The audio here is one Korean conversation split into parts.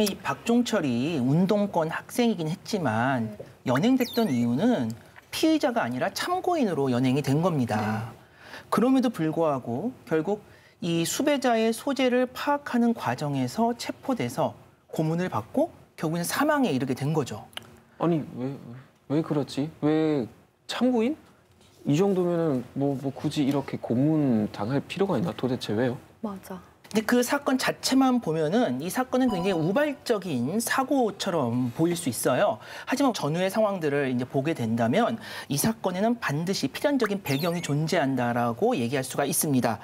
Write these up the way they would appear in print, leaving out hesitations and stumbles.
이 박종철이 운동권 학생이긴 했지만 연행됐던 이유는 피의자가 아니라 참고인으로 연행이 된 겁니다. 그럼에도 불구하고 결국 이 수배자의 소재를 파악하는 과정에서 체포돼서 고문을 받고 결국엔 사망에 이르게 된 거죠. 아니 왜 그렇지? 왜 참고인? 이 정도면은 뭐 굳이 이렇게 고문 당할 필요가 있나? 도대체 왜요? 맞아. 근데 그 사건 자체만 보면은 이 사건은 굉장히 우발적인 사고처럼 보일 수 있어요. 하지만 전후의 상황들을 이제 보게 된다면 이 사건에는 반드시 필연적인 배경이 존재한다라고 얘기할 수가 있습니다.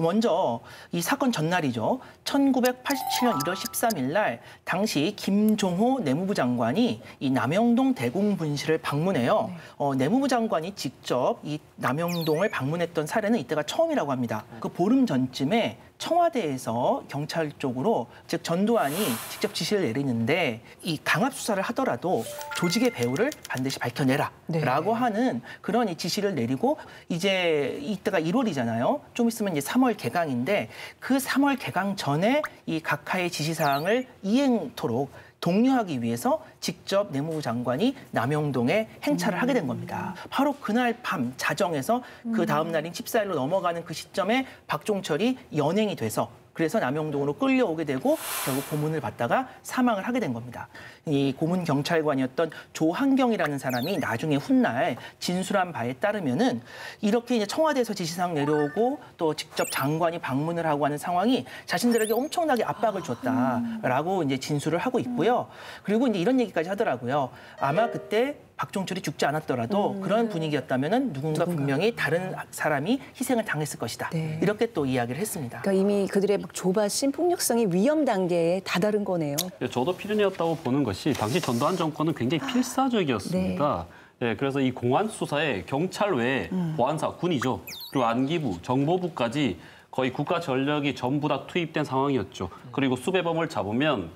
먼저 이 사건 전날이죠. 1987년 1월 13일 날 당시 김종호 내무부 장관이 이 남영동 대공분실을 방문해요. 내무부 장관이 직접 이 남영동을 방문했던 사례는 이때가 처음이라고 합니다. 그 보름 전쯤에 청와대에서 경찰 쪽으로 즉 전두환이 직접 지시를 내리는데 이 강압 수사를 하더라도 조직의 배후를 반드시 밝혀내라라고 하는 그런 이 지시를 내리고 이제 이때가 1월이잖아요. 좀 있으면 이제 3월 개강인데 그 3월 개강 전에 이 각하의 지시사항을 이행토록 독려하기 위해서 직접 내무부 장관이 남영동에 행차를 하게 된 겁니다. 바로 그날 밤 자정에서 그 다음 날인 14일로 넘어가는 그 시점에 박종철이 연행이 돼서 그래서 남영동으로 끌려오게 되고 결국 고문을 받다가 사망을 하게 된 겁니다. 이 고문 경찰관이었던 조한경이라는 사람이 나중에 훗날 진술한 바에 따르면은 이렇게 이제 청와대에서 지시사항 내려오고 또 직접 장관이 방문을 하고 하는 상황이 자신들에게 엄청나게 압박을 줬다라고 이제 진술을 하고 있고요. 그리고 이제 이런 얘기까지 하더라고요. 아마 그때 박종철이 죽지 않았더라도 그런 분위기였다면은 누군가 분명히 다른 사람이 희생을 당했을 것이다. 이렇게 또 이야기를 했습니다. 그러니까 이미 그들의 막 조바심, 폭력성이 위험 단계에 다다른 거네요. 저도 필연이었다고 보는 것이 당시 전두환 정권은 굉장히 필사적이었습니다. 네, 그래서 이 공안 수사에 경찰 외에 보안사, 군이죠. 그리고 안기부, 정보부까지 거의 국가 전력이 전부 다 투입된 상황이었죠. 그리고 수배범을 잡으면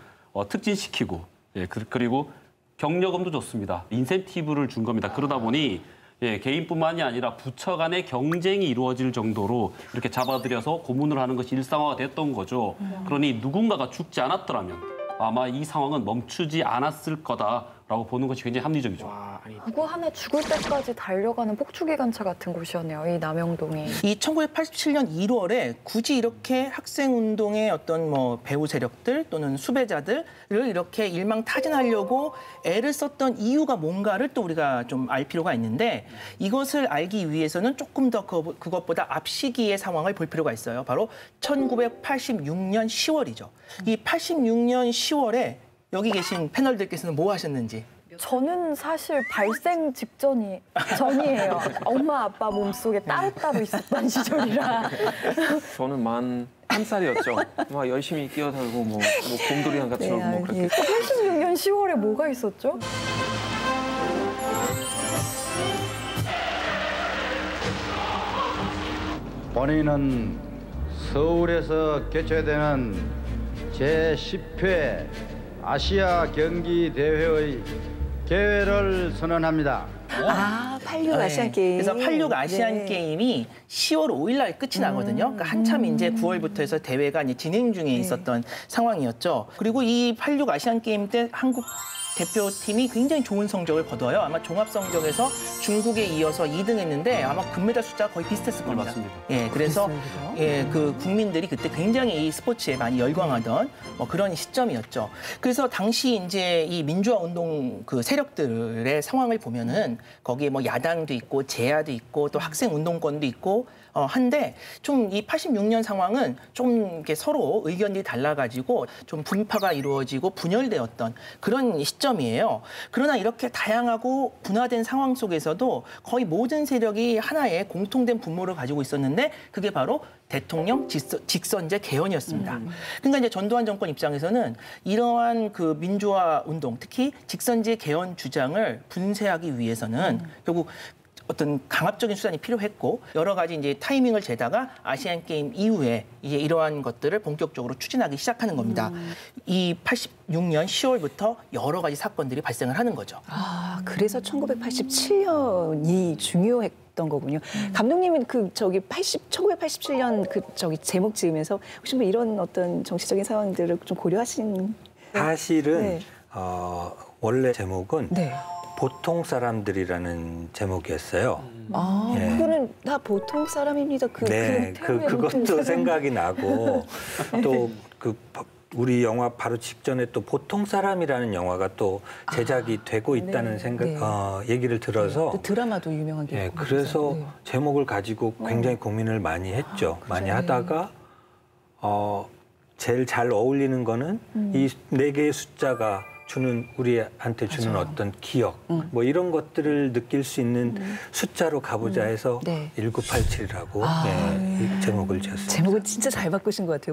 특진시키고 그리고 경력금도 줬습니다. 인센티브를 준 겁니다. 그러다 보니 개인뿐만이 아니라 부처 간의 경쟁이 이루어질 정도로 이렇게 잡아들여서 고문을 하는 것이 일상화가 됐던 거죠. 그러니 누군가가 죽지 않았더라면 아마 이 상황은 멈추지 않았을 거다라고 보는 것이 굉장히 합리적이죠. 누구 하나 죽을 때까지 달려가는 폭주기관차 같은 곳이었네요, 이 남영동이. 이 1987년 1월에 굳이 이렇게 학생운동의 어떤 뭐 배후 세력들 또는 수배자들을 이렇게 일망타진하려고 애를 썼던 이유가 뭔가를 또 우리가 좀 알 필요가 있는데 이것을 알기 위해서는 조금 더 그것보다 앞 시기의 상황을 볼 필요가 있어요. 바로 1986년 10월이죠. 이 86년 10월에 여기 계신 패널들께서는 뭐 하셨는지. 저는 사실 발생 전이에요. 엄마 아빠 몸속에 따로따로 있었던 시절이라. 저는 만 1살이었죠. 막 열심히 뛰어다니고 뭐 곰돌이랑 같이 놀고 뭐 그렇게. 86년 10월에 뭐가 있었죠? 본인은 서울에서 개최되는 제10회 아시아 경기 대회의 개회를 선언합니다. 86 아시안 게임. 그래서 86 아시안 게임이 10월 5일 날 끝이 나거든요. 그러니까 한참 이제 9월부터 해서 대회가 이제 진행 중에 있었던 상황이었죠. 그리고 이 86 아시안 게임 때 한국 대표팀이 굉장히 좋은 성적을 거둬요. 아마 종합 성적에서 중국에 이어서 2등했는데 아마 금메달 숫자가 거의 비슷했을 겁니다. 맞습니다. 그래서 그 국민들이 그때 굉장히 이 스포츠에 많이 열광하던 그런 시점이었죠. 그래서 당시 이제 이 민주화 운동 그 세력들의 상황을 보면은 거기에 뭐 야당도 있고 제야도 있고 또 학생 운동권도 있고 한데 좀 이 86년 상황은 좀 이렇게 서로 의견이 달라가지고 좀 분파가 이루어지고 분열되었던 그런 시점이에요. 그러나 이렇게 다양하고 분화된 상황 속에서도 거의 모든 세력이 하나의 공통된 분모를 가지고 있었는데 그게 바로 대통령 직선제 개헌이었습니다. 그러니까 이제 전두환 정권 입장에서는 이러한 그 민주화 운동, 특히 직선제 개헌 주장을 분쇄하기 위해서는 결국 어떤 강압적인 수단이 필요했고 여러 가지 이제 타이밍을 재다가 아시안 게임 이후에 이제 이러한 것들을 본격적으로 추진하기 시작하는 겁니다. 이 86년 10월부터 여러 가지 사건들이 발생을 하는 거죠. 그래서 1987년이 중요했던 거군요. 감독님은 1987년 제목 지으면서 혹시 뭐 이런 어떤 정치적인 상황들을 좀 고려하신 사실은 네. 원래 제목은 네. 보통 사람들이라는 제목이었어요. 아, 예. 그거는 다 보통 사람입니다. 네, 그것도 생각이 나고 또 우리 영화 바로 직전에 또 보통 사람이라는 영화가 또 제작이 되고 있다는 네, 생각 네. 얘기를 들어서 그 드라마도 유명한 게 예, 있고 그래서 네. 제목을 가지고 굉장히 고민을 많이 했죠. 많이 하다가 제일 잘 어울리는 거는 이 네 개의 숫자가 주는 우리한테 주는 맞아요. 어떤 기억 뭐 이런 것들을 느낄 수 있는 숫자로 가보자 해서 네. 1987이라고 이 제목을 지었습니다. 제목을 진짜 잘 바꾸신 것 같아요.